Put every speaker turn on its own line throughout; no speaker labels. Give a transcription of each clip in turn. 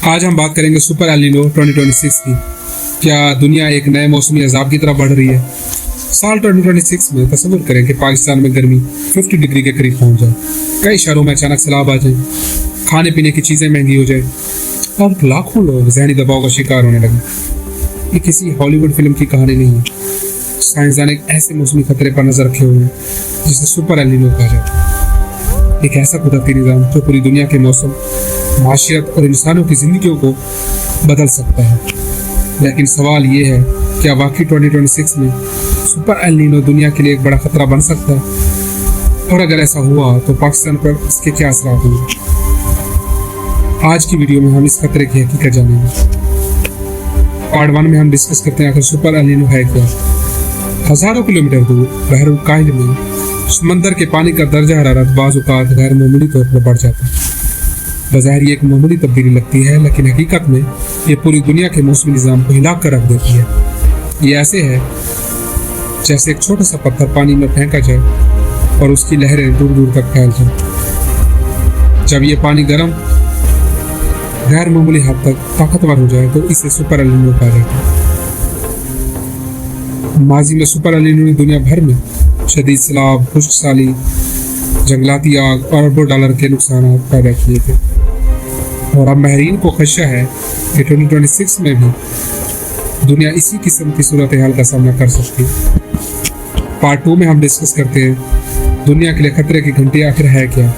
आज हम बात करेंगे सुपर एल नीनो 2026 की। क्या दुनिया एक नए मौसमी अजाब की तरफ बढ़ रही है? साल 2026 में तस्वीर करें कि पाकिस्तान में गर्मी 50 डिग्री के करीब पहुंच जाए, कई शहरों में अचानक सैलाब आ जाए, खाने पीने की चीजें महंगी हो जाए और लाखों लोग जहनी दबाव का शिकार होने लगे। ये किसी हॉलीवुड फिल्म की कहानी नहीं है। साइंसदान एक ऐसे मौसमी खतरे पर नजर रखे हुए हैं जिसे सुपर एल नीनो कहा जाता है। एक ऐसा कुदरती निजाम जो पूरी दुनिया के मौसम, माशियत और इंसानों की जिंदगियों को बदल सकता है। लेकिन सवाल ये है, क्या वाकई 2026 में सुपर एल नीनो दुनिया के लिए एक बड़ा खतरा बन सकता है? और अगर ऐसा हुआ तो पाकिस्तान पर इसके क्या असर होंगे? आज की वीडियो में हम इस खतरे की हकीकत जानेंगे। पार्ट 1 में हम डिस्कस करते हैं आखिर सुपर एल नीनो है क्या। हजारों किलोमीटर दूर बहरुल काहिल में समंदर के पानी का दर्जा हरारत बाज़ औक़ात गैर मामूली तौर पर बढ़ जाता है। बज़ाहिर ये एक मामूली तब्दीली लगती है, लेकिन हकीकत में ये पूरी दुनिया के मौसमी निज़ाम को हिला कर रख देती है। ये ऐसे है जैसे एक छोटा सा पत्थर पानी में फेंका जाए और उसकी लहरें दूर दूर तक फैल जाए। जब ये पानी गर्म गैर मामूली हद तक ताकतवर हो जाए तो इसे सुपर एल नीनो कहा जाता है। माजी में सुपर एल नीनो ने दुनिया भर में शदीद सैलाब, खुश्क साली, जंगलाती आग और अरबों डॉलर के नुकसान पैदा किए थे। और अब माहिरीन को खदशा है कि 2026 में भी दुनिया इसी किस्म की सूरत हाल का सामना कर सकती है। पार्ट 2 में हम डिस्कस करते हैं दुनिया के लिए खतरे की घंटी आखिर है क्या।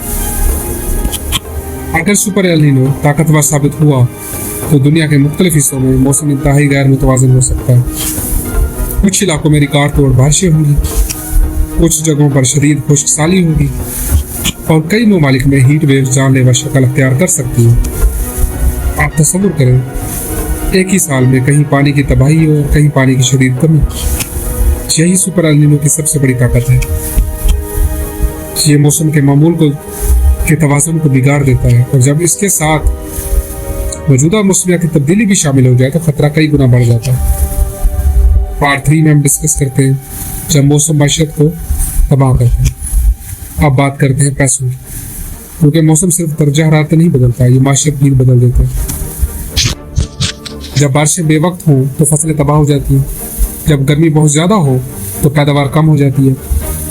अगर सुपर एल नीनो ताकतवर साबित हुआ तो दुनिया के मुख्तलिफ हिस्सों में मौसम इंतहाई गैर मुतवाज़न हो सकता है। कुछ इलाकों में रिकॉर्ड तोड़ बारिशें होंगी, कुछ जगहों पर शदीद खुश्क साली होगी और कई ममालिक में हीट वेव जानलेवा शक्ल अख्तियार कर सकती है। आप तसव्वुर करें, एक ही साल में कहीं पानी की तबाही और कहीं पानी की शदीद कमी। यही सुपर एल नीनो की सबसे बड़ी ताकत है। ये मौसम के मामूल के तवाज़ुन को बिगाड़ देता है और जब इसके साथ मौजूदा मौसमियाती तब्दीली भी शामिल हो जाए तो खतरा कई गुना बढ़ जाता है। पार्ट 3 में हम डिस्कस करते हैं जब मौसम माशियत को तबाह करते हैं। अब बात करते हैं पैसों की, क्योंकि मौसम सिर्फ दर्जा हरारत नहीं बदलता, ये माशियत भी बदल देता है। जब बारिशें बेवक्त हों तो फसलें तबाह हो जाती हैं, जब गर्मी बहुत ज़्यादा हो तो पैदावार कम हो जाती है,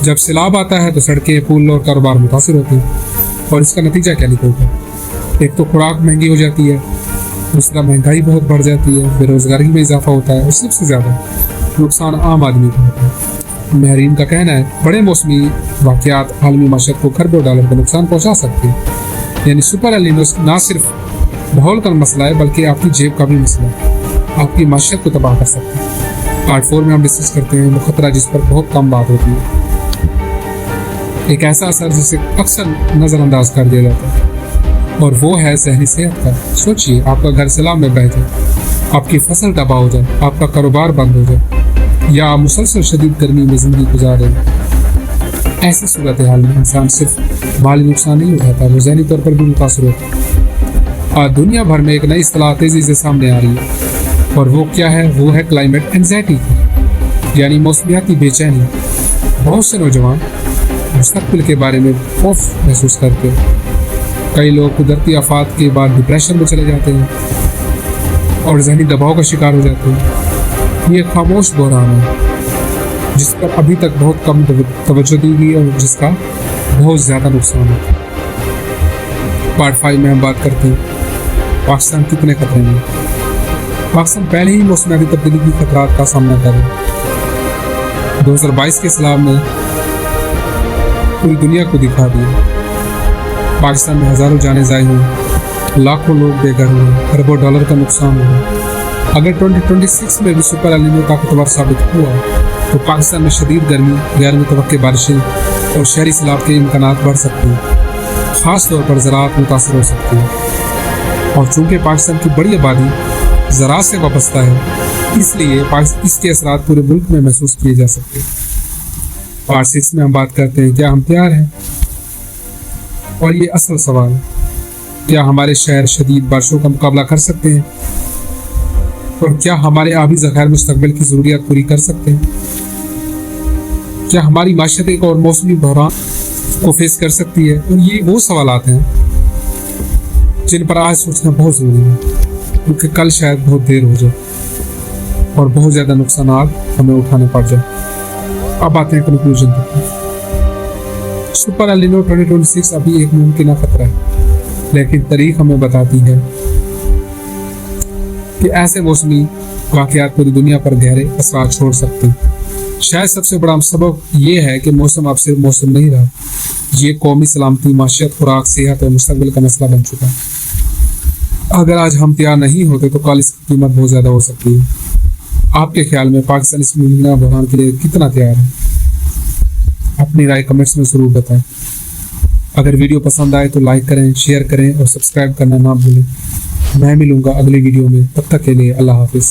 जब सैलाब आता है तो सड़कें, पुल और कारोबार मुतासिर होते हैं। और इसका नतीजा क्या निकलता है? एक तो खुराक महंगी हो जाती है, दूसरा महंगाई बहुत बढ़ जाती है, बेरोजगारी में इजाफा होता है और सबसे ज़्यादा नुकसान आम आदमी को होता है। माहिरीन का कहना है बड़े मौसमी वाक़यात आलमी माशरत को खरबों डॉलर का नुकसान पहुंचा सकते हैं। यानी सुपर एल नीनो ना सिर्फ माहौल का मसला है बल्कि आपकी जेब का भी मसला है, आपकी माशरत को तबाह कर सकते हैं। पार्ट 4 में हम डिस्कस करते हैं वो खतरा जिस पर बहुत कम बात होती है, एक ऐसा असर जिसे अक्सर नज़रअंदाज कर दिया जाता है, और वो है ज़हनी सेहत का। सोचिए, आपका घर सैलाब में बह जाए, आपकी फसल तबाह हो जाए, आपका कारोबार बंद हो जाए या आप मुसलसल शदीद गर्मी में ज़िंदगी गुजार रहे हैं। ऐसी सूरत हाल में इंसान सिर्फ माली नुकसान नहीं उठाता, वो ज़हनी तौर पर भी मुतासर होता है। आज दुनिया भर में एक नई इस्तिलाह तेज़ी से सामने आ रही है और वो क्या है? वो है क्लाइमेट एंजाइटी, यानी मौसमियाती बेचैनी। बहुत से नौजवान मुस्तकबिल के बारे में खौफ महसूस करते हैं। कई लोग कुदरती आफात के बाद डिप्रेशन में चले जाते हैं और ज़हनी दबाव का शिकार हो जाते हैं। ये खामोश बहरान है जिस पर अभी तक बहुत कम तवज्जो दी गई और जिसका बहुत ज़्यादा नुकसान है। पार्ट 5 में हम बात करते हैं पाकिस्तान कितने खतरे में। पाकिस्तान पहले ही मौसमियाती तब्दीली की खतरात का सामना कर रहा है। 2022 के सैलाब ने पूरी दुनिया को दिखा दिया। पाकिस्तान में हज़ारों जानें ज़ाय हुई, लाखों लोग बेघर हुए, अरबों डॉलर का नुकसान हुआ। अगर 2026 में भी सुपर एल नीनो ताकतवर साबित हुआ तो पाकिस्तान में शदीद गर्मी, गैर मुतवक्के बारिशें और शहरी सैलाब के इम्कानात बढ़ सकते हैं। ख़ास तौर पर ज़राअत मुतासर हो सकती है और चूँकि पाकिस्तान की बड़ी आबादी ज़राअत से वाबस्ता है, इसलिए इसके असरात पूरे मुल्क में महसूस किए जा सकते हैं। पार्ट 6 में हम बात करते हैं क्या हम तैयार हैं। और ये असल सवाल, क्या हमारे शहर शदीद बारिशों का मुकाबला कर सकते हैं? और क्या हमारे आबी ज़खायर मुस्तकबिल की ज़रूरियात पूरी कर सकते हैं? क्या हमारी माशरत एक और मौसमी बहरान को फेस कर सकती है? और ये वो सवालात हैं जिन पर आज सोचना बहुत ज़रूरी है। क्योंकि कल शायद बहुत देर हो जाए और बहुत ज़्यादा नुकसान हमें उठाने पड़ जाए। अब आते हैं कंक्लूजन तक। सुपर एल नीनो 2026 अभी एक मुमकिन खतरा है, लेकिन तारीख हमें बताती है कि ऐसे मौसमी वाकयात पूरी दुनिया पर गहरे असर छोड़ सकते हैं। शायद सबसे बड़ा सबक ये है कि मौसम अब सिर्फ मौसम नहीं रहा, ये कौमी सलामती, माशियत, खुराक, सेहत और मुस्तकबिल का मसला बन चुका है। अगर आज हम तैयार नहीं होते तो कल इसकी कीमत बहुत ज़्यादा हो सकती है। आपके ख्याल में पाकिस्तान इस मुमकिन बहरान के लिए कितना तैयार है? अपनी राय कमेंट्स में ज़रूर बताएं। अगर वीडियो पसंद आए तो लाइक करें, शेयर करें और सब्सक्राइब करना ना भूलें। मैं मिलूंगा अगली वीडियो में, तब तक के लिए अल्लाह हाफिज़।